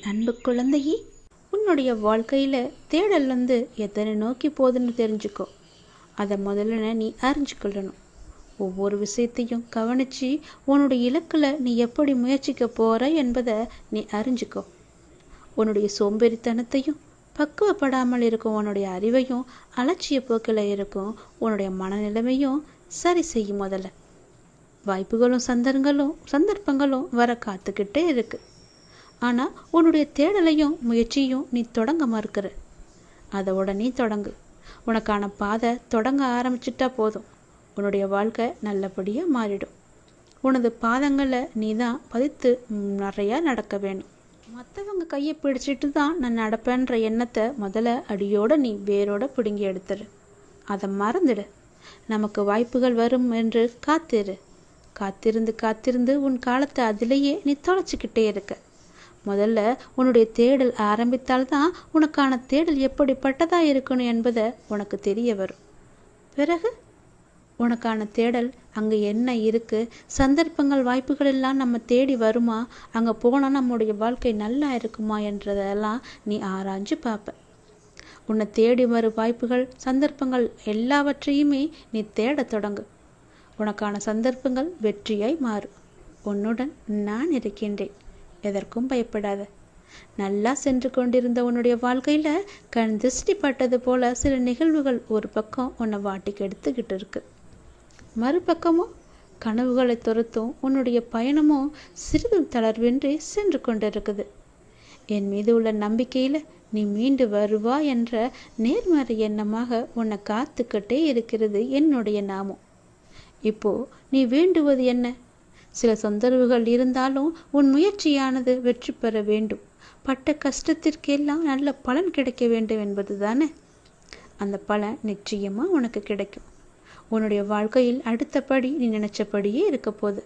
அன்பு குழந்தையே, உன்னுடைய வாழ்க்கையில் தேடல் எத்தனை நோக்கி போகுதுன்னு தெரிஞ்சுக்கோ. அதை முதல்ல நீ அறிஞ்சுக்கொள்ளணும். ஒவ்வொரு விஷயத்தையும் கவனித்து உன்னுடைய இலக்கில் நீ எப்படி முயற்சிக்க போகிற என்பதை நீ அறிஞ்சுக்கோ. உன்னுடைய சோம்பேறித்தனத்தையும் பக்குவப்படாமல் இருக்கும் உன்னுடைய அறிவையும் அலட்சிய போக்கில் இருக்கும் உன்னுடைய மனநிலைமையும் சரி செய்யும். முதல்ல வாய்ப்புகளும் சந்தர்ப்பங்களும் வர காத்துக்கிட்டே இருக்கு. ஆனால் உன்னுடைய தேடலையும் முயற்சியும் நீ தொடங்க மறுக்கிற. அதை உடனே தொடங்கு. உனக்கான பாதை தொடங்க ஆரம்பிச்சிட்டா போதும், உன்னுடைய வாழ்க்கை நல்லபடியாக மாறிடும். உனது பாதங்களை நீ தான் பதித்து நிறையா நடக்க வேணும். மற்றவங்க கையை பிடிச்சிட்டு தான் நான் நடப்பேன்ற எண்ணத்தை முதல்ல அடியோடு நீ வேரோட பிடுங்கி எடுத்துரு. அதை மறந்துடு. நமக்கு வாய்ப்புகள் வரும் என்று காத்திருந்து உன் காலத்தை அதிலேயே நீ தொலைச்சிக்கிட்டே இருக்க. முதல்ல உன்னுடைய தேடல் ஆரம்பித்தால்தான் உனக்கான தேடல் எப்படிப்பட்டதா இருக்கணும் என்பதை உனக்கு தெரிய வரும். பிறகு உனக்கான தேடல் அங்கே என்ன இருக்கு, சந்தர்ப்பங்கள் வாய்ப்புகள் எல்லாம் நம்ம தேடி வருமா, அங்கே போனால் நம்முடைய வாழ்க்கை நல்லா இருக்குமா என்றதெல்லாம் நீ ஆராய்ஞ்சு பார்ப்ப. உன்னை தேடி வரும் வாய்ப்புகள் சந்தர்ப்பங்கள் எல்லாவற்றையுமே நீ தேட தொடங்கு. உனக்கான சந்தர்ப்பங்கள் வெற்றியாய் மாறும். உன்னுடன் நான் இருக்கின்றேன். எதற்கும் பயப்படாத. நல்லா சென்று கொண்டிருந்த உன்னுடைய வாழ்க்கையில் கண் திருஷ்டி பட்டது போல சில நிகழ்வுகள் ஒரு பக்கம் உன்னை வாட்டிக்கு எடுத்துக்கிட்டு இருக்கு. மறுபக்கமும் கனவுகளை துரத்தும் உன்னுடைய பயணமும் சிறிதும் தளர்வின்றி சென்று கொண்டிருக்குது. என் மீது உள்ள நம்பிக்கையில் நீ மீண்டு வருவா என்ற நேர்மறை எண்ணமாக உன்னை காத்துக்கிட்டே இருக்கிறது என்னுடைய நாமம். இப்போ நீ வேண்டுவது என்ன? சில தொந்தரவுகள் இருந்தாலும் உன் முயற்சியானது வெற்றி பெற வேண்டும். பட்ட கஷ்டத்திற்கெல்லாம் நல்ல பலன் கிடைக்க வேண்டும் என்பது தானே. அந்த பலன் நிச்சயமாக உனக்கு கிடைக்கும். உன்னுடைய வாழ்க்கையில் அடுத்தபடி நீ நினைச்சபடியே இருக்க போகுது.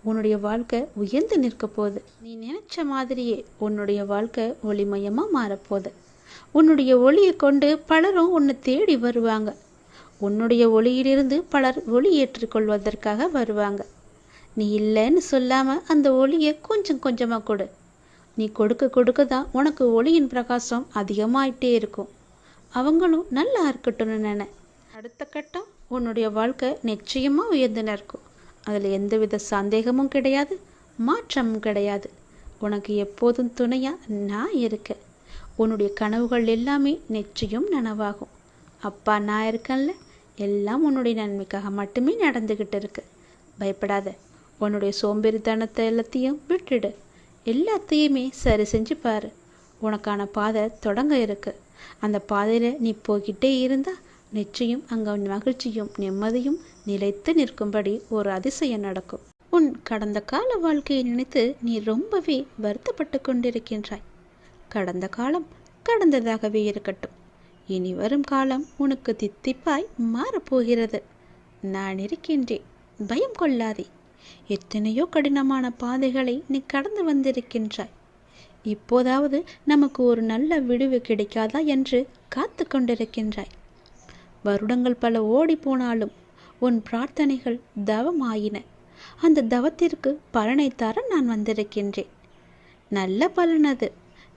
உன்னுடைய வாழ்க்கை உயர்ந்து நிற்க போகுது. நீ நினைச்ச மாதிரியே உன்னுடைய வாழ்க்கை ஒளிமயமாக மாறப்போகுது. உன்னுடைய ஒளியை கொண்டு பலரும் உன்னை தேடி வருவாங்க. உன்னுடைய ஒளியிலிருந்து பலர் ஒளி ஏற்றுக்கொள்வதற்காக வருவாங்க. நீ இல்லைன்னு சொல்லாமல் அந்த ஒளியை கொஞ்சம் கொஞ்சமாக கொடு. நீ கொடுக்க தான் உனக்கு ஒளியின் பிரகாசம் அதிகமாயிட்டே இருக்கும். அவங்களும் நல்லா இருக்கட்டும்னு நினை. அடுத்த கட்டம் உன்னுடைய வாழ்க்கை நிச்சயமாக உயர்ந்து நிற்கும். அதில் எந்தவித சந்தேகமும் கிடையாது, மாற்றமும் கிடையாது. உனக்கு எப்போதும் துணையாக நான் இருக்கேன். உன்னுடைய கனவுகள் எல்லாமே நிச்சயம் நனவாகும். அப்பா நான் இருக்கேன்ல, எல்லாம் உன்னுடைய நன்மைக்காக மட்டுமே நடந்துக்கிட்டு இருக்கு. பயப்படாத. உன்னுடைய சோம்பேறித்தனத்தை எல்லாத்தையும் விட்டுடு. எல்லாத்தையுமே சரி செஞ்சு பாரு. உனக்கான பாதை தொடங்க இருக்கு. அந்த பாதையில் நீ போய்கிட்டே இருந்தால் நிச்சயம் அங்கே மகிழ்ச்சியும் நிம்மதியும் நிலைத்து நிற்கும்படி ஒரு அதிசயம் நடக்கும். உன் கடந்த கால வாழ்க்கையை நினைத்து நீ ரொம்பவே வருத்தப்பட்டு கொண்டிருக்கின்றாய். கடந்த காலம் கடந்ததாகவே இருக்கட்டும். இனி வரும் காலம் உனக்கு தித்திப்பாய் மாறப்போகிறது. நான் இருக்கின்றேன். பயம் கொள்ளாதே. எத்தனையோ கடினமான பாதைகளை நீ கடந்து வந்திருக்கின்றாய். இப்போதாவது நமக்கு ஒரு நல்ல விடுவு கிடைக்காதா என்று காத்து கொண்டிருக்கின்றாய். வருடங்கள் பல ஓடி போனாலும் உன் பிரார்த்தனைகள் தவமாயின. அந்த தவத்திற்கு பலனை தர நான் வந்திருக்கின்றேன். நல்ல பலன் அது.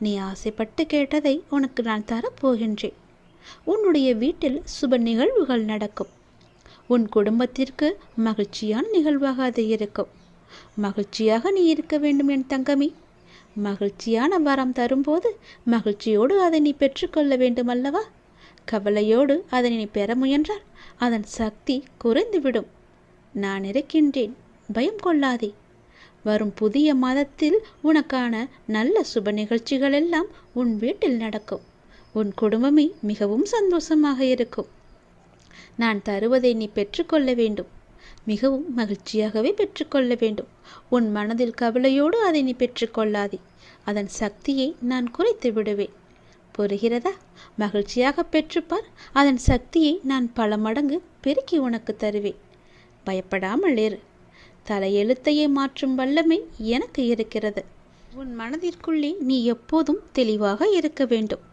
நீ ஆசைப்பட்டு கேட்டதை உனக்கு நான் தரப்போகின்றேன். உன்னுடைய வீட்டில் சுப நிகழ்வுகள் நடக்கும். உன் குடும்பத்திற்கு மகிழ்ச்சியான நிகழ்வாக அது இருக்கும். மகிழ்ச்சியாக நீ இருக்க வேண்டும் என் தங்கமே. மகிழ்ச்சியான வரம் தரும்போது மகிழ்ச்சியோடு அதை நீ பெற்றுக்கொள்ள வேண்டும் அல்லவா? கவலையோடு அதை நீ பெற முயன்றால் அதன் சக்தி குறைந்துவிடும். நான் இருக்கின்றேன். பயம் கொள்ளாதே. வரும் புதிய மாதத்தில் உனக்கான நல்ல சுப நிகழ்ச்சிகள் எல்லாம் உன் வீட்டில் நடக்கும். உன் குடும்பமே மிகவும் சந்தோஷமாக இருக்கும். நான் தருவதை நீ பெற்றுக்கொள்ள வேண்டும். மிகவும் மகிழ்ச்சியாகவே பெற்றுக்கொள்ள வேண்டும். உன் மனதில் கவலையோடு அதை நீ பெற்றுக்கொள்ளாதே. அதன் சக்தியை நான் குறைத்து விடுவேன். புரிகிறதா? மகிழ்ச்சியாக பெற்றுப்பார். அதன் சக்தியை நான் பல மடங்கு பெருக்கி உனக்கு தருவேன். பயப்படாமல் இரு. தலையெழுத்தையே மாற்றும் வல்லமை எனக்கு இருக்கிறது. உன் மனதிற்குள்ளே நீ எப்போதும் தெளிவாக இருக்க வேண்டும்.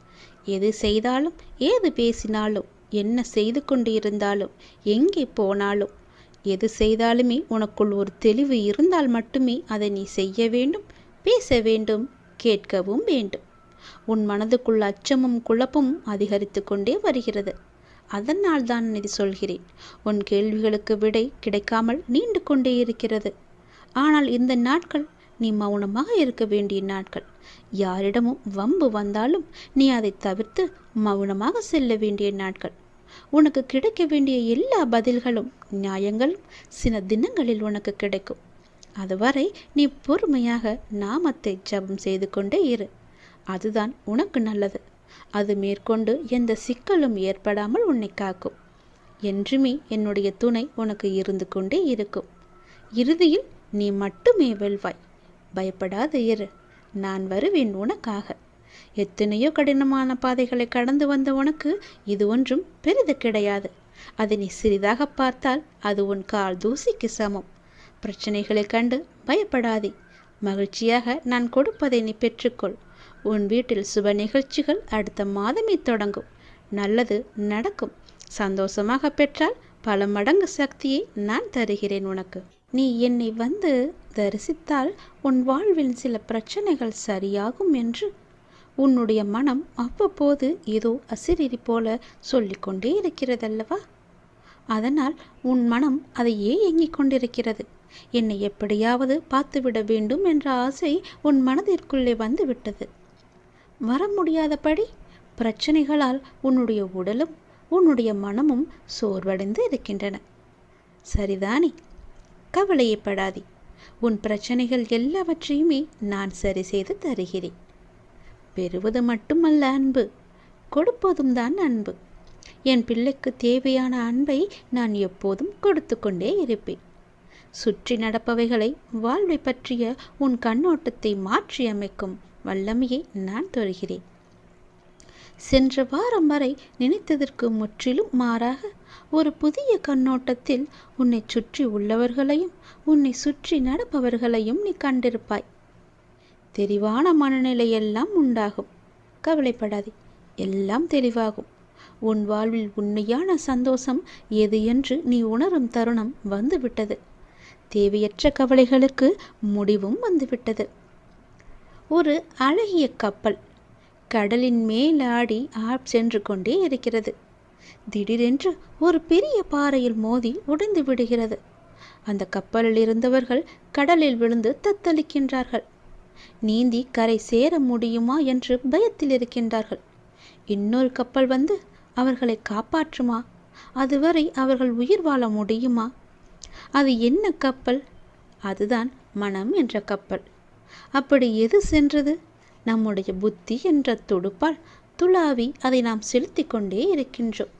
எது செய்தாலும், ஏது பேசினாலும், என்ன செய்து கொண்டு இருந்தாலும், எங்கே போனாலும், எது செய்தாலுமே உனக்குள் ஒரு தெளிவு இருந்தால் மட்டுமே அதை நீ செய்ய வேண்டும், பேச வேண்டும், கேட்கவும் வேண்டும். உன் மனதுக்குள் அச்சமும் குழப்பமும் அதிகரித்து கொண்டே வருகிறது. அதனால் தான் இது சொல்கிறேன். உன் கேள்விகளுக்கு விடை கிடைக்காமல் நீண்டு கொண்டே இருக்கிறது. ஆனால் இந்த நாட்கள் நீ மௌனமாக இருக்க வேண்டிய நாட்கள். யாரிடமும் வம்பு வந்தாலும் நீ அதை தவிர்த்து மௌனமாக செல்ல வேண்டிய நாட்கள். உனக்கு கிடைக்க வேண்டிய எல்லா பதில்களும் நியாயங்களும் சில தினங்களில் உனக்கு கிடைக்கும். அதுவரை நீ பொறுமையாக நாமத்தை ஜபம் செய்து கொண்டே இரு. அதுதான் உனக்கு நல்லது. அது மேற்கொண்டு எந்த சிக்கலும் ஏற்படாமல் உன்னை காக்கும். என்றுமே என்னுடைய துணை உனக்கு இருந்து கொண்டே இருக்கும். இறுதியில் நீ மட்டுமே வெல்வாய். பயப்படாது இரு. நான் வருவேன் உனக்காக. எத்தனையோ கடினமான பாதைகளை கடந்து வந்த உனக்கு இது ஒன்றும் பெரிது கிடையாது. அதை நீ சிறிதாக பார்த்தால் அது உன் கால் தூசிக்கு சமம். பிரச்சனைகளை கண்டு பயப்படாதே. மகிழ்ச்சியாக நான் கொடுப்பதை நீ பெற்றுக்கொள். உன் வீட்டில் சுப நிகழ்ச்சிகள் அடுத்த மாதமே தொடங்கும். நல்லது நடக்கும். சந்தோஷமாக பெற்றால் பல மடங்கு சக்தியை நான் தருகிறேன் உனக்கு. நீ என்னை வந்து தரிசித்தால் உன் வாழ்வில் சில பிரச்சனைகள் சரியாகும் என்று உன்னுடைய மனம் அவ்வப்போது ஏதோ அசிரிரி போல சொல்லிக்கொண்டே இருக்கிறதல்லவா? அதனால் உன் மனம் அதையே ஏங்கிக் கொண்டிருக்கிறது. என்னை எப்படியாவது பார்த்துவிட வேண்டும் என்ற ஆசை உன் மனதிற்குள்ளே வந்துவிட்டது. வர முடியாதபடி பிரச்சனைகளால் உன்னுடைய உடலும் உன்னுடைய மனமும் சோர்வடைந்து இருக்கின்றன. சரிதானே? கவலையப்படாதே. உன் பிரச்சனைகள் எல்லாவற்றையுமே நான் சரி செய்து தருகிறேன். பெறுவது மட்டுமல்ல அன்பு, கொடுப்பதும் தான் அன்பு. என் பிள்ளைக்கு தேவையான அன்பை நான் எப்போதும் கொடுத்து கொண்டே இருப்பேன். சுற்றி நடப்பவைகளை வாழ்வை பற்றிய உன் கண்ணோட்டத்தை மாற்றியமைக்கும் வல்லமையை நான் தருகிறேன். சென்ற வாரம் வரை நினைத்ததற்கு முற்றிலும் மாறாக ஒரு புதிய கண்ணோட்டத்தில் உன்னை சுற்றி உள்ளவர்களையும் உன்னை சுற்றி நடப்பவர்களையும் நீ கண்டிருப்பாய். தெளிவான மனநிலையெல்லாம் உண்டாகும். கவலைப்படாதே, எல்லாம் தெளிவாகும். உன் வாழ்வில் உண்மையான சந்தோஷம் எது என்று நீ உணரும் தருணம் வந்துவிட்டது. தேவையற்ற கவலைகளுக்கு முடிவும் வந்துவிட்டது. ஒரு அழகிய கப்பல் கடலின் மேலாடி சென்று கொண்டே இருக்கிறது. திடீரென்று ஒரு பெரிய பாறையில் மோதி உடைந்து விடுகிறது. அந்த கப்பலில் இருந்தவர்கள் கடலில் விழுந்து தத்தளிக்கின்றார்கள். நீந்தி கரை சேர முடியுமா என்று பயத்தில் இருக்கின்றார்கள். இன்னொரு கப்பல் வந்து அவர்களை காப்பாற்றுமா? அதுவரை அவர்கள் உயிர் வாழ முடியுமா? அது என்ன கப்பல்? அதுதான் மனம் என்ற கப்பல். அப்படி எது சென்றது? நம்முடைய புத்தி என்ற துடுப்பால் துளாவி அதை நாம் செலுத்தி கொண்டே இருக்கின்றோம்.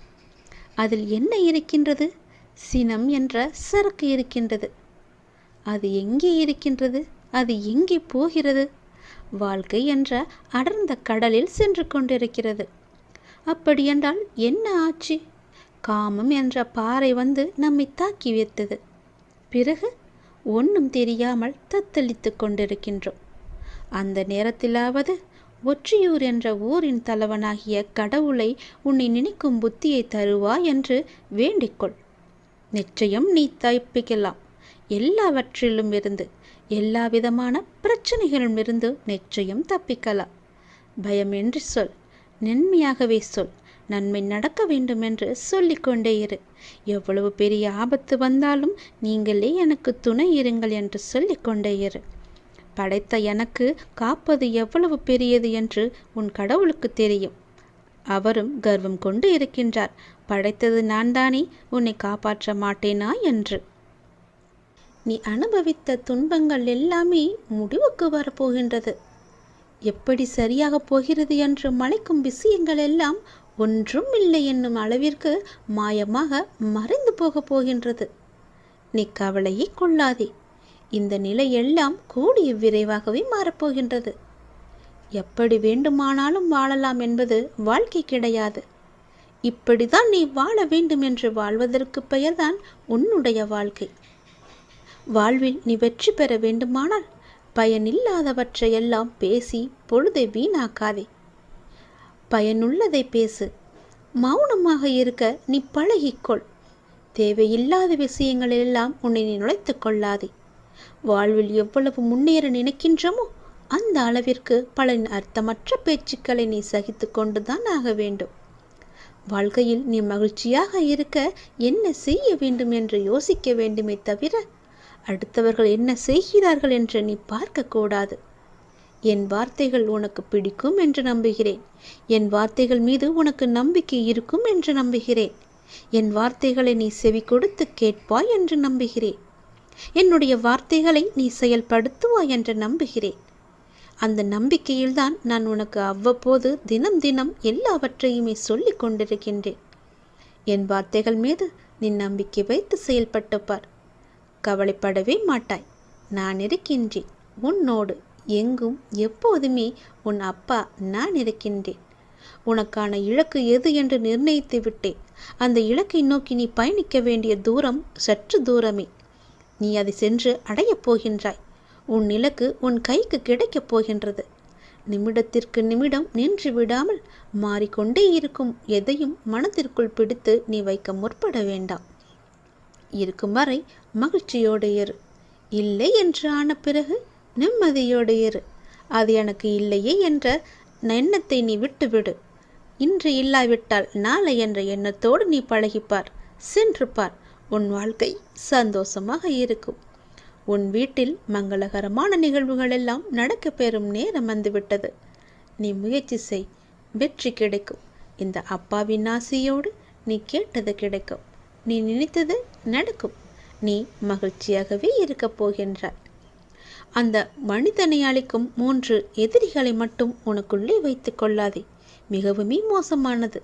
அதில் என்ன இருக்கின்றது? சினம் என்ற சரக்கு இருக்கின்றது. அது எங்கே இருக்கின்றது? அது எங்கே போகிறது? வாழ்க்கை என்ற அடர்ந்த கடலில் சென்று கொண்டிருக்கிறது. அப்படியென்றால் என்ன ஆச்சு? காமம் என்ற பாறை வந்து நம்மை தாக்கி வைத்தது. பிறகு ஒன்றும் தெரியாமல் தத்தளித்து கொண்டிருக்கின்றோம். அந்த நேரத்திலாவது ஒற்றியூர் என்ற ஊரின் தலைவனாகிய கடவுளை உன்னை நினைக்கும் புத்தியை தருவா என்று வேண்டிக்கொள். நிச்சயம் நீ தப்பிக்கலாம். எல்லாவற்றிலும் இருந்து, எல்லா விதமான பிரச்சனைகளிலும் இருந்து நிச்சயம் தப்பிக்கலாம். பயமின்றி சொல், நன்மையாகவே சொல். நன்மை நடக்க வேண்டும் என்று சொல்லிக்கொண்டே இரு. எவ்வளவு பெரிய ஆபத்து வந்தாலும் நீங்களே எனக்கு துணை இருங்கள் என்று சொல்லிக்கொண்டே இரு. படைத்த எனக்கு காப்பது எவ்வளவு பெரியது என்று உன் கடவுளுக்கு தெரியும். அவரும் கர்வம் கொண்டு இருக்கின்றார். படைத்தது நான் தானே, உன்னை காப்பாற்ற மாட்டேனா என்று. நீ அனுபவித்த துன்பங்கள் எல்லாமே முடிவுக்கு வரப்போகின்றது. எப்படி சரியாக போகிறது என்று மலைக்கும் விஷயங்கள் எல்லாம் ஒன்றும் இல்லை என்னும் அளவிற்கு மாயமாக மறைந்து போகப் போகின்றது. நீ கவலையை கொள்ளாதே. இந்த நிலை எல்லாம் கூடிய விரைவாகவே மாறப்போகின்றது. எப்படி வேண்டுமானாலும் வாழலாம் என்பது வாழ்க்கை கிடையாது. இப்படிதான் நீ வாழ வேண்டும் என்று வாழ்வதற்கு பெயர்தான் உன்னுடைய வாழ்க்கை. வாழ்வில் நீ வெற்றி பெற வேண்டுமானால் பயனில்லாதவற்றையெல்லாம் பேசி பொழுதை வீணாக்காதே. பயனுள்ளதை பேசு. மௌனமாக இருக்க நீ பழகிக்கொள். தேவையில்லாத விஷயங்களெல்லாம் உன்னை நீ நுழைத்து கொள்ளாதே. வாழ்வில் எவ்வளவு முன்னேற நினைக்கின்றோமோ அந்த அளவிற்கு பல அர்த்தமற்ற பேச்சுக்களை நீ சகித்து கொண்டுதான் ஆக வேண்டும். வாழ்க்கையில் நீ மகிழ்ச்சியாக இருக்க என்ன செய்ய வேண்டும் என்று யோசிக்க வேண்டுமே தவிர அடுத்தவர்கள் என்ன செய்கிறார்கள் என்று நீ பார்க்கக்கூடாது. என் வார்த்தைகள் உனக்கு பிடிக்கும் என்று நம்புகிறேன். என் வார்த்தைகள் மீது உனக்கு நம்பிக்கை இருக்கும் என்று நம்புகிறேன். என் வார்த்தைகளை நீ செவி கொடுத்து கேட்பாய் என்று நம்புகிறேன். என்னுடைய வார்த்தைகளை நீ செயல்படுத்துவாய் என்று நம்புகிறேன். அந்த நம்பிக்கையில்தான் நான் உனக்கு அவ்வப்போது தினம் தினம் எல்லாவற்றையுமே சொல்லிக் கொண்டிருக்கின்றேன். என் வார்த்தைகள் மீது நீ நம்பிக்கை வைத்து செயல்பட்டு பார். கவலைப்படவே மாட்டாய். நான் இருக்கின்றேன் உன்னோடு. எங்கும் எப்போதுமே உன் அப்பா நான் இருக்கின்றேன். உனக்கான இலக்கு எது என்று நிர்ணயித்து விட்டேன். அந்த இலக்கை நோக்கி நீ பயணிக்க வேண்டிய தூரம் சற்று தூரமே. நீ அதை சென்று அடையப் போகின்றாய். உன் இலக்கு உன் கைக்கு கிடைக்கப் போகின்றது. நிமிடத்திற்கு நிமிடம் நின்று விடாமல் மாறிக்கொண்டே இருக்கும் எதையும் மனத்திற்குள் பிடித்து நீ வைக்க முற்பட வேண்டாம். இருக்கும் வரை மகிழ்ச்சியோடு இரு. இல்லை என்று ஆன பிறகு நிம்மதியோடு இரு. அது எனக்கு இல்லையே என்ற எண்ணத்தை நீ விட்டுவிடு. இன்று இல்லாவிட்டால் நாளை என்ற எண்ணத்தோடு நீ பழகிப்பார். சென்று பார். உன் வாழ்க்கை சந்தோஷமாக இருக்கும். உன் வீட்டில் மங்களகரமான நிகழ்வுகள் எல்லாம் நடக்க பெறும் நேரம் வந்துவிட்டது. நீ முயற்சி செய். வெற்றி கிடைக்கும். இந்த அப்பாவின் ஆசையோடு நீ கேட்டது கிடைக்கும். நீ நினைத்தது நடக்கும். நீ மகிழ்ச்சியாகவே இருக்கப் போகின்றாய். அந்த மனிதனை அளிக்கும் 3 எதிரிகளை மட்டும் உனக்குள்ளே வைத்து கொள்ளாதே. மிகவுமே மோசமானது.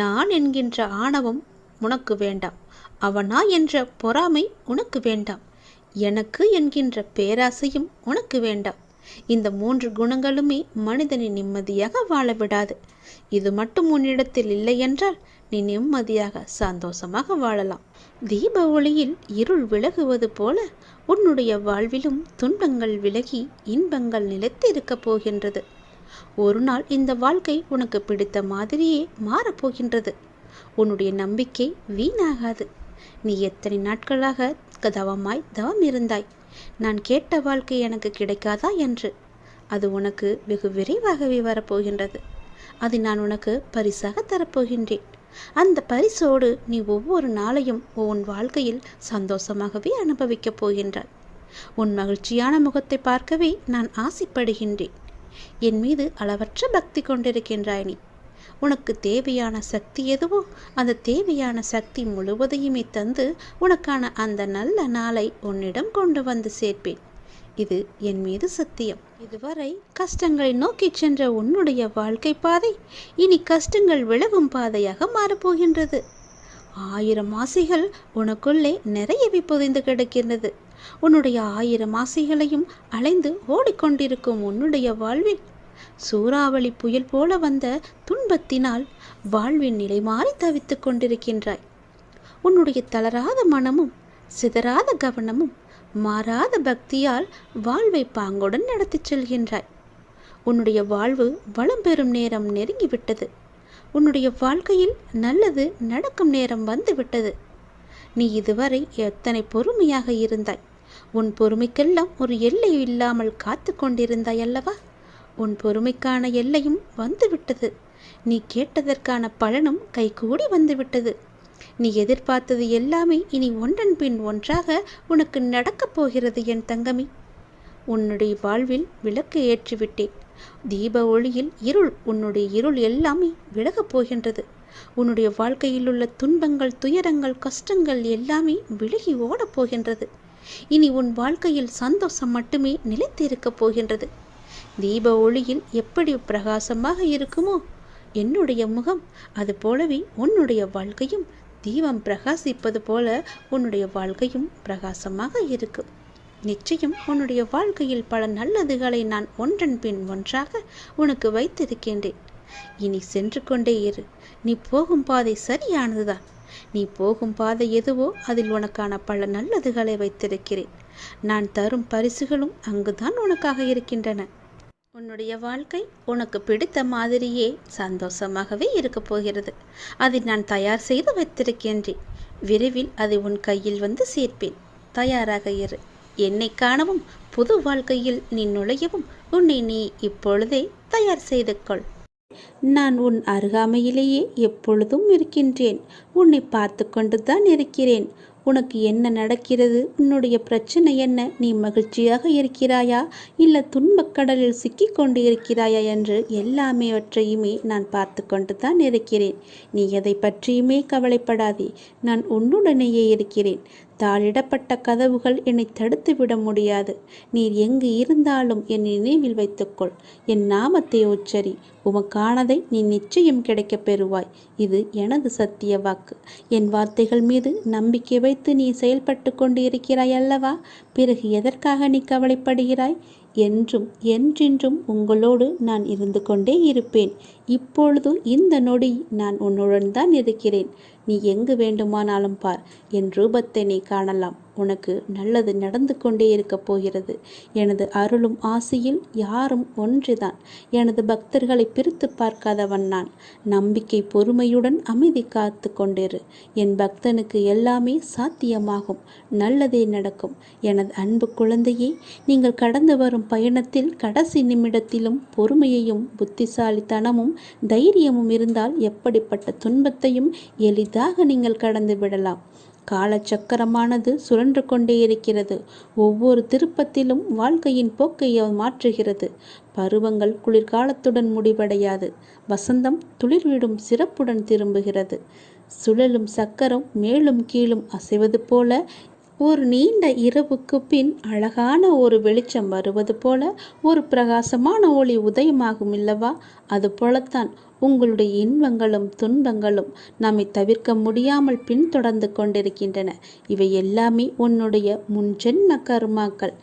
நான் என்கின்ற ஆணவம் உனக்கு வேண்டாம். அவனா என்ற பொறாமை உனக்கு வேண்டாம். எனக்கு என்கின்ற பேராசையும் உனக்கு வேண்டாம். இந்த 3 குணங்களுமே மனிதனை நிம்மதியாக வாழ விடாது. இது மட்டும் உன்னிடத்தில் இல்லை என்றால் நீ நிம்மதியாக சந்தோஷமாக வாழலாம். தீப ஒளியில் இருள் விலகுவது போல உன்னுடைய வாழ்விலும் துன்பங்கள் விலகி இன்பங்கள் நிலைத்து இருக்கப் போகின்றது. ஒரு நாள் இந்த வாழ்க்கை உனக்கு பிடித்த மாதிரியே மாறப்போகின்றது. உன்னுடைய நம்பிக்கை வீணாகாது. நீ எத்தனை நாட்களாக தவம் இருந்தாய். நான் கேட்ட வாழ்க்கை எனக்கு கிடைக்காதா என்று. அது உனக்கு வெகு விரைவாகவே வரப்போகின்றது. அதை நான் உனக்கு பரிசாக தரப்போகின்றேன். அந்த பரிசோடு நீ ஒவ்வொரு நாளையும் உன் வாழ்க்கையில் சந்தோஷமாகவே அனுபவிக்கப் போகின்றாய். உன் மகிழ்ச்சியான முகத்தை பார்க்கவே நான் ஆசைப்படுகின்றேன். என் மீது அளவற்ற பக்தி கொண்டிருக்கின்றாய் நீ. உனக்கு தேவையான சக்தி எதுவோ அந்த தேவையான சக்தி முழுவதையுமே தந்து உனக்கான அந்த நல்ல நாளை உன்னிடம் கொண்டு வந்து சேர்ப்பேன். இது என் மீது சத்தியம். இதுவரை கஷ்டங்களை நோக்கி சென்ற உன்னுடைய வாழ்க்கை பாதை இனி கஷ்டங்கள் விலகும் பாதையாக மாறப்போகின்றது. 1000 ஆசைகள் உனக்குள்ளே நிறையவே புதைந்து கிடக்கின்றது. உன்னுடைய 1000 ஆசைகளையும் அலைந்து ஓடிக்கொண்டிருக்கும் உன்னுடைய வாழ்வில் சூறாவளி புயல் போல வந்த துன்பத்தினால் வாழ்வின் நிலை மாறி தவித்து கொண்டிருக்கின்றாய். உன்னுடைய தளராத மனமும் சிதறாத கவனமும் மாறாத பக்தியால் வாழ்வை பாங்குடன் நடத்தி செல்கின்றாய். உன்னுடைய வாழ்வு வளம் பெறும் நேரம் நெருங்கிவிட்டது. உன்னுடைய வாழ்க்கையில் நல்லது நடக்கும் நேரம் வந்துவிட்டது. நீ இதுவரை எத்தனை பொறுமையாக இருந்தாய். உன் பொறுமைக்கெல்லாம் ஒரு எல்லை இல்லாமல் காத்து கொண்டிருந்தாய் அல்லவா? உன் பொறுமைக்கான எல்லையும் வந்துவிட்டது. நீ கேட்டதற்கான பலனும் கைகூடி வந்துவிட்டது. நீ எதிர்பார்த்தது எல்லாமே இனி ஒன்றன் பின் ஒன்றாக உனக்கு நடக்கப் போகிறது என் தங்கமி. உன்னுடைய வாழ்வில் விளக்கு ஏற்றிவிட்டேன். தீப ஒளியில் உன்னுடைய இருள் எல்லாமே விலகப் போகின்றது. உன்னுடைய வாழ்க்கையில் உள்ள துன்பங்கள், துயரங்கள், கஷ்டங்கள் எல்லாமே விலகி ஓடப் போகின்றது. இனி உன் வாழ்க்கையில் சந்தோஷம் மட்டுமே நிலைத்து இருக்கப் போகின்றது. தீப ஒளியில் எப்படி பிரகாசமாக இருக்குமோ என்னுடைய முகம், அது போலவே உன்னுடைய வாழ்க்கையும் தீபம் பிரகாசிப்பது போல உன்னுடைய வாழ்க்கையும் பிரகாசமாக இருக்கும். நிச்சயம் உன்னுடைய வாழ்க்கையில் பல நல்லதுகளை நான் ஒன்றன் பின் ஒன்றாக உனக்கு வைத்திருக்கின்றேன். இனி சென்று கொண்டே இரு. நீ போகும் பாதை சரியானதுதான். நீ போகும் பாதை எதுவோ அதில் உனக்கான பல நல்லதுகளை வைத்திருக்கிறேன். நான் தரும் பரிசுகளும் அங்குதான் உனக்காக இருக்கின்றன. உன்னுடைய வாழ்க்கை உனக்கு பிடித்த மாதிரியே சந்தோஷமாகவே இருக்கப் போகிறது. அதை நான் தயார் செய்து வைத்திருக்கின்றேன். விரைவில் அதை உன் கையில் வந்து சேர்ப்பேன். தயாராக இரு. என்னை காணவும் புது வாழ்க்கையில் நீ நுழையவும் உன்னை நீ இப்பொழுதே தயார் செய்து கொள். நான் உன் அருகாமையிலேயே எப்பொழுதும் இருக்கின்றேன். உன்னை பார்த்து கொண்டுதான் இருக்கிறேன். உனக்கு என்ன நடக்கிறது? உன்னுடைய பிரச்சனை என்ன? நீ மகிழ்ச்சியாக இருக்கிறாயா இல்லை துன்பக்கடலில் சிக்கி கொண்டு இருக்கிறாயா என்று எல்லாமேவற்றையுமே நான் பார்த்து கொண்டு தான் இருக்கிறேன். நீ எதை பற்றியுமே கவலைப்படாதே. நான் உன்னுடனேயே இருக்கிறேன். தாளிடப்பட்ட கதவுகள் என்னை தடுத்து விட முடியாது. நீர் எங்கு இருந்தாலும் என் நினைவில் வைத்துக்கொள். என் நாமத்தை உச்சரி. உமக்கானதை நீ நிச்சயம் கிடைக்கப் பெறுவாய். இது எனது சத்திய வாக்கு. என் வார்த்தைகள் மீது நம்பிக்கை வைத்து நீ செயல்பட்டு கொண்டு இருக்கிறாய் அல்லவா? பிறகு எதற்காக நீ கவலைப்படுகிறாய்? என்றும் என்றென்றும் உங்களோடு நான் இருந்து கொண்டே இருப்பேன். இப்பொழுது இந்த நொடி நான் உன்னுடன் தான் இருக்கிறேன். நீ எங்கு வேண்டுமானாலும் பார். என் ரூபத்தை நீ காணலாம். உனக்கு நல்லது நடந்து கொண்டே இருக்கப் போகிறது. எனது அருளும் ஆசையில் யாரும் ஒன்றுதான். எனது பக்தர்களை பிரித்து பார்க்காதவன் நான். நம்பிக்கை பொறுமையுடன் அமைதி காத்து கொண்டிரு. என் பக்தனுக்கு எல்லாமே சாத்தியமாகும். நல்லதே நடக்கும். எனது அன்பு குழந்தையே, நீங்கள் கடந்து வரும் பயணத்தில் கடைசி நிமிடத்திலும் பொறுமையையும் புத்திசாலித்தனமும் தைரியமும் இருந்தால் எப்படிப்பட்ட துன்பத்தையும் எளிதாக நீங்கள் கடந்து விடலாம். காலச்சக்கரமானது சுழன்று கொண்டே இருக்கிறது. ஒவ்வொரு திருப்பத்திலும் வாழ்க்கையின் போக்கை மாற்றுகிறது. பருவங்கள் குளிர்காலத்துடன் முடிவடையாது. வசந்தம் துளிர்விடும் சிறப்புடன் திரும்புகிறது. சுழலும் சக்கரம் மேலும் கீழும் அசைவது போல ஒரு நீண்ட இரவுக்கு பின் அழகான ஒரு வெளிச்சம் வருவது போல ஒரு பிரகாசமான ஒளி உதயமாகும் இல்லவா? அது போலத்தான் உங்களுடைய இன்பங்களும் துன்பங்களும் நம்மை தவிர்க்க முடியாமல் பின்தொடர்ந்து கொண்டிருக்கின்றன. இவை எல்லாமே உன்னுடைய முன்ஜென்ம கர்மாக்கள்.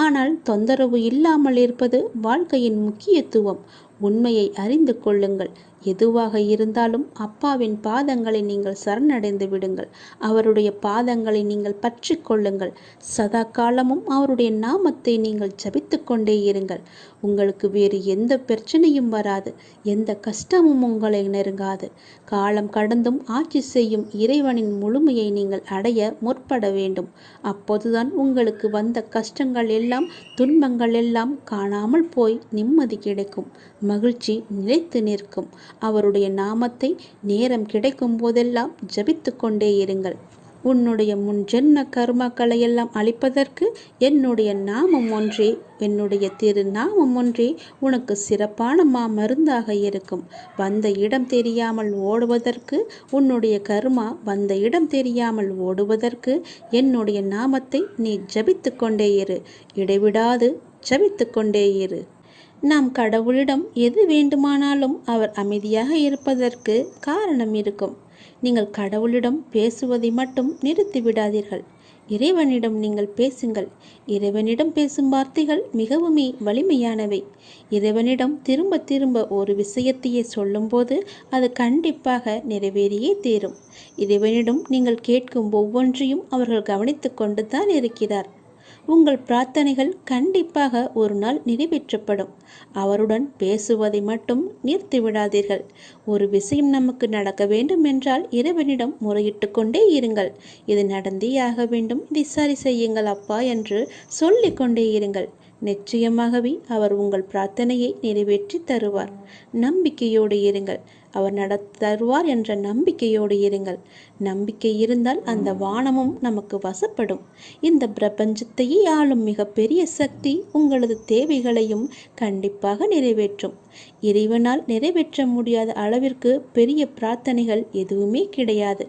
ஆனால் தொந்தரவு இல்லாமல் இருப்பது வாழ்க்கையின் முக்கியத்துவம். உண்மையை அறிந்து கொள்ளுங்கள். எதுவாக இருந்தாலும் அப்பாவின் பாதங்களை நீங்கள் சரணடைந்து விடுங்கள். அவருடைய பாதங்களை நீங்கள் பற்றி கொள்ளுங்கள். சதா காலமும் அவருடைய நாமத்தை நீங்கள் ஜபித்து கொண்டே இருங்கள். உங்களுக்கு வேறு எந்த பிரச்சனையும் வராது. எந்த கஷ்டமும் உங்களை நெருங்காது. காலம் கடந்தும் ஆட்சி செய்யும் இறைவனின் முழுமையை நீங்கள் அடைய முற்பட வேண்டும். அப்போதுதான் உங்களுக்கு வந்த கஷ்டங்கள் எல்லாம் துன்பங்கள் எல்லாம் காணாமல் போய் நிம்மதி கிடைக்கும். மகிழ்ச்சி நிலைத்து நிற்கும். அவருடைய நாமத்தை நேரம் கிடைக்கும் போதெல்லாம் ஜபித்து கொண்டே இருங்கள். உன்னுடைய முன்ஜென்ம கர்மாக்களை எல்லாம் அழிப்பதற்கு என்னுடைய நாமம் ஒன்றே, என்னுடைய திருநாமம் ஒன்றே உனக்கு சிறப்பான மருந்தாக இருக்கும். வந்த இடம் தெரியாமல் ஓடுவதற்கு, உன்னுடைய கர்மா வந்த இடம் தெரியாமல் ஓடுவதற்கு என்னுடைய நாமத்தை நீ ஜபித்து கொண்டே இரு. இடைவிடாது ஜபித்து கொண்டே இரு. நாம் கடவுளிடம் எது வேண்டுமானாலும் அவர் அமைதியாக இருப்பதற்கு காரணம் இருக்கும். நீங்கள் கடவுளிடம் பேசுவதை மட்டும் நிறுத்தி விடாதீர்கள். இறைவனிடம் நீங்கள் பேசுங்கள். இறைவனிடம் பேசும் வார்த்தைகள் மிகவுமே வலிமையானவை. இறைவனிடம் திரும்ப திரும்ப ஒரு விஷயத்தையே சொல்லும்போது அது கண்டிப்பாக நிறைவேறியே தீரும். இறைவனிடம் நீங்கள் கேட்கும் ஒவ்வொன்றையும் அவர்கள் கவனித்து கொண்டு தான் இருக்கிறார். உங்கள் பிரார்த்தனைகள் கண்டிப்பாக ஒரு நாள் நிறைவேற்றப்படும். அவருடன் பேசுவதை மட்டும் நிறுத்திவிடாதீர்கள். ஒரு விஷயம் நமக்கு நடக்க வேண்டும் என்றால் இறைவனிடம் முறையிட்டு கொண்டே இருங்கள். இது நடந்தே ஆக வேண்டும், இதை சரி செய்யுங்கள் அப்பா என்று சொல்லிக் கொண்டே இருங்கள். நிச்சயமாகவே அவர் உங்கள் பிரார்த்தனையை நிறைவேற்றி தருவார். நம்பிக்கையோடு இருங்கள். அவர் தருவார் என்ற நம்பிக்கையோடு இருங்கள். நம்பிக்கை இருந்தால் அந்த வானமும் நமக்கு வசப்படும். இந்த பிரபஞ்சத்தையே ஆளும் மிகப்பெரிய சக்தி உங்களது தேவைகளையும் கண்டிப்பாக நிறைவேற்றும். இறைவனால் நிறைவேற்ற முடியாத அளவிற்கு பெரிய பிரார்த்தனைகள் எதுவுமே கிடையாது.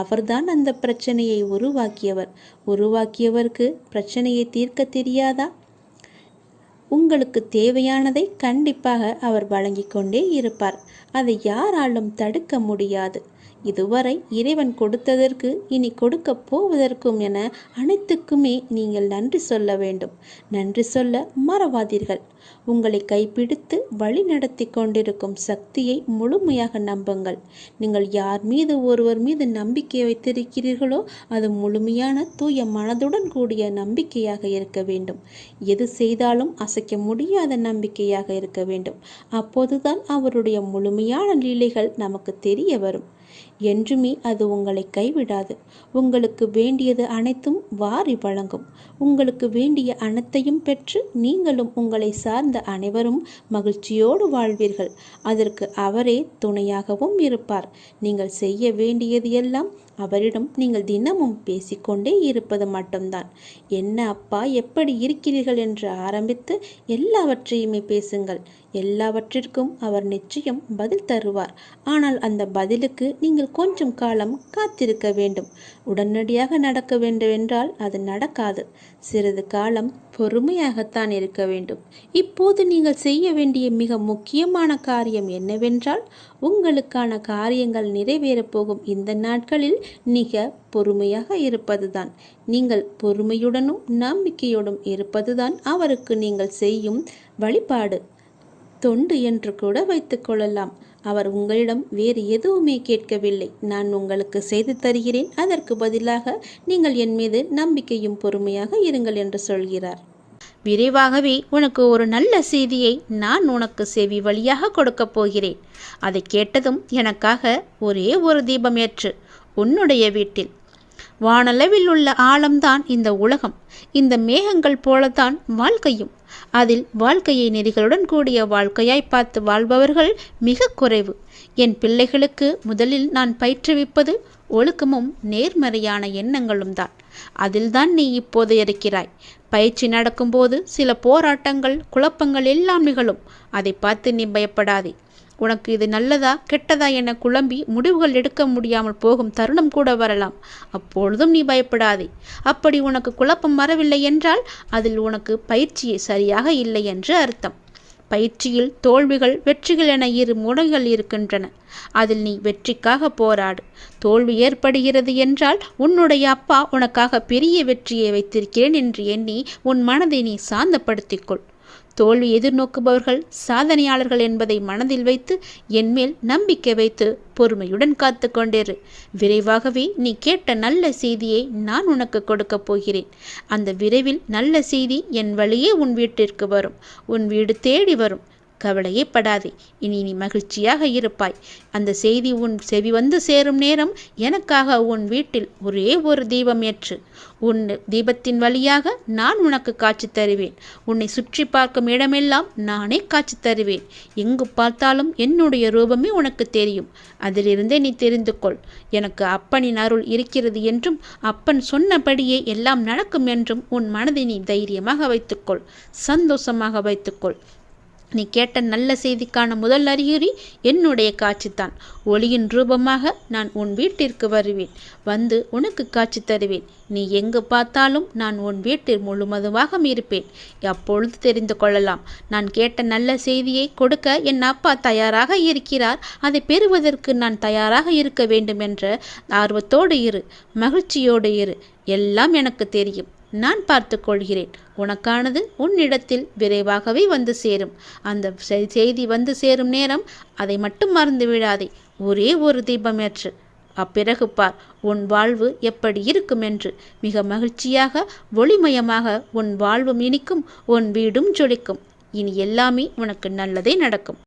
அவர்தான் அந்த பிரச்சனையை உருவாக்கியவர். உருவாக்கியவருக்கு பிரச்சனையை தீர்க்க தெரியாதா? உங்களுக்கு தேவையானதை கண்டிப்பாக அவர் வழங்கி கொண்டே இருப்பார். அதை யாராலும் தடுக்க முடியாது. இதுவரை இறைவன் கொடுத்ததற்கு இனி கொடுக்க போவதற்கும் என அனைத்துக்குமே நீங்கள் நன்றி சொல்ல வேண்டும். நன்றி சொல்ல மறவாதீர்கள். உங்களை கைப்பிடித்து வழி நடத்தி கொண்டிருக்கும் சக்தியை முழுமையாக நம்புங்கள். நீங்கள் யார் மீது ஒருவர் மீது நம்பிக்கை வைத்திருக்கிறீர்களோ அது முழுமையான தூய மனதுடன் கூடிய நம்பிக்கையாக இருக்க வேண்டும். எது செய்தாலும் அசைக்க முடியாத நம்பிக்கையாக இருக்க வேண்டும். அப்போதுதான் அவருடைய முழுமையான லீலைகள் நமக்கு தெரிய வரும். என்றுமே அது உங்களை கைவிடாது. உங்களுக்கு வேண்டியது அனைத்தும் வாரி வழங்கும். உங்களுக்கு வேண்டிய அனைத்தையும் பெற்று நீங்களும் உங்களை சார்ந்த அனைவரும் மகிழ்ச்சியோடு வாழ்வீர்கள். அதற்கு அவரே துணையாகவும் இருப்பார். நீங்கள் செய்ய வேண்டியது எல்லாம் அவரிடம் நீங்கள் தினமும் பேசிக்கொண்டே இருப்பது மட்டும்தான். என்ன அப்பா, எப்படி இருக்கிறீர்கள் என்று ஆரம்பித்து எல்லாவற்றையுமே பேசுங்கள். எல்லாவற்றிற்கும் அவர் நிச்சயம் பதில் தருவார். ஆனால் அந்த பதிலுக்கு நீங்கள் கொஞ்சம் காலம் காத்திருக்க வேண்டும். உடனடியாக நடக்க வேண்டும் என்றால் அது நடக்காது. சிறிது காலம் பொறுமையாகத்தான் இருக்க வேண்டும். இப்போது நீங்கள் செய்ய வேண்டிய மிக முக்கியமான காரியம் என்னவென்றால், உங்களுக்கான காரியங்கள் நிறைவேறப் போகும் இந்த நாட்களில் மிக பொறுமையாக இருப்பதுதான். நீங்கள் பொறுமையுடனும் நம்பிக்கையோடும் இருப்பதுதான் அவருக்கு நீங்கள் செய்யும் வழிபாடு, தொண்டு என்று கூட வைத்துக் கொள்ளலாம். அவர் உங்களிடம் வேறு எதுவுமே கேட்கவில்லை. நான் உங்களுக்கு செய்து தருகிறேன், அதற்கு பதிலாக நீங்கள் என் மீது நம்பிக்கையும் பொறுமையாக இருங்கள் என்று சொல்கிறார். விரைவாகவே உனக்கு ஒரு நல்ல செய்தியை நான் உனக்கு செவி வழியாக கொடுக்கப் போகிறேன். அதை கேட்டதும் எனக்காக ஒரே ஒரு தீபம் ஏற்று உன்னுடைய வீட்டில். வானளவில் உள்ள ஆழம்தான் இந்த உலகம். இந்த மேகங்கள் போலத்தான் வாழ்க்கையும். அதில் வாழ்க்கையை நெறிகளுடன் கூடிய வாழ்க்கையாய் பார்த்து வாழ்பவர்கள் மிக குறைவு. என் பிள்ளைகளுக்கு முதலில் நான் பயிற்றுவிப்பது ஒழுக்கமும் நேர்மறையான எண்ணங்களும் தான். அதில்தான் நீ இப்போது இருக்கிறாய். பயிற்சி நடக்கும்போது சில போராட்டங்கள், குழப்பங்கள் எல்லாம் நிகழும். அதை பார்த்து நீ பயப்படாதே. உனக்கு இது நல்லதா கெட்டதா என குழம்பி முடிவுகள் எடுக்க முடியாமல் போகும் தருணம் கூட வரலாம். அப்பொழுதும் நீ பயப்படாதே. அப்படி உனக்கு குழப்பம் வரவில்லை என்றால் அதில் உனக்கு பயிற்சி சரியாக இல்லை என்று அர்த்தம். பயிற்சியில் தோல்விகள், வெற்றிகள் என இரு முனைகள் இருக்கின்றன. அதில் நீ வெற்றிக்காக போராடு. தோல்வி ஏற்படுகிறது என்றால் உன்னுடைய அப்பா உனக்காக பெரிய வெற்றியை வைத்திருக்கிறேன் என்று எண்ணி உன் மனதை நீ சாந்தப்படுத்திக்கொள். தோல்வி எதிர்நோக்குபவர்கள் சாதனையாளர்கள் என்பதை மனதில் வைத்து என்மேல் நம்பிக்கை வைத்து பொறுமையுடன் காத்து கொண்டிரு. விரைவாகவே நீ கேட்ட நல்ல செய்தியை நான் உனக்கு கொடுக்கப் போகிறேன். அந்த விரைவில் நல்ல செய்தி என் வழியே உன் வீட்டிற்கு வரும். உன் வீடு தேடி வரும். கவலையே படாதே. இனி நீ மகிழ்ச்சியாக இருப்பாய். அந்த செய்தி உன் செவி வந்து சேரும் நேரம் எனக்காக உன் வீட்டில் ஒரே ஒரு தீபம் ஏற்று. உன் தீபத்தின் வழியாக நான் உனக்கு காட்சி தருவேன். உன்னை சுற்றி பார்க்கும் இடமெல்லாம் நானே காட்சி தருவேன். எங்கு பார்த்தாலும் என்னுடைய ரூபமே உனக்கு தெரியும். அதிலிருந்தே நீ தெரிந்து கொள். எனக்கு அப்பனின் அருள் இருக்கிறது என்றும் அப்பன் சொன்னபடியே எல்லாம் நடக்கும் என்றும் உன் மனதை நீ தைரியமாக வைத்துக்கொள். சந்தோஷமாக வைத்துக்கொள். நீ கேட்ட நல்ல செய்திக்கான முதல் அறிகுறி என்னுடைய காட்சித்தான். ஒளியின் ரூபமாக நான் உன் வீட்டிற்கு வருவேன். வந்து உனக்கு காட்சி தருவேன். நீ எங்கு பார்த்தாலும் நான் உன் வீட்டில் முழுவதுமாக இருப்பேன். அப்பொழுது தெரிந்து கொள்ளலாம். நான் கேட்ட நல்ல செய்தியை கொடுக்க என் அப்பா தயாராக இருக்கிறார். அதை பெறுவதற்கு நான் தயாராக இருக்க வேண்டும் என்ற ஆர்வத்தோடு இரு. மகிழ்ச்சியோடு இரு. எல்லாம் எனக்கு தெரியும். நான் பார்த்து கொள்கிறேன். உனக்கானது உன்னிடத்தில் விரைவாகவே வந்து சேரும். அந்த செய்தி வந்து சேரும் நேரம் அதை மட்டும் மறந்து விடாதே. ஒரே ஒரு தீபம் ஏற்று. அப்பிறகு பார் உன் வாழ்வு எப்படி இருக்கும் என்று. மிக மகிழ்ச்சியாக ஒளிமயமாக உன் வாழ்வும் இனிக்கும், உன் வீடும் ஜொலிக்கும். இனி எல்லாமே உனக்கு நல்லதே நடக்கும்.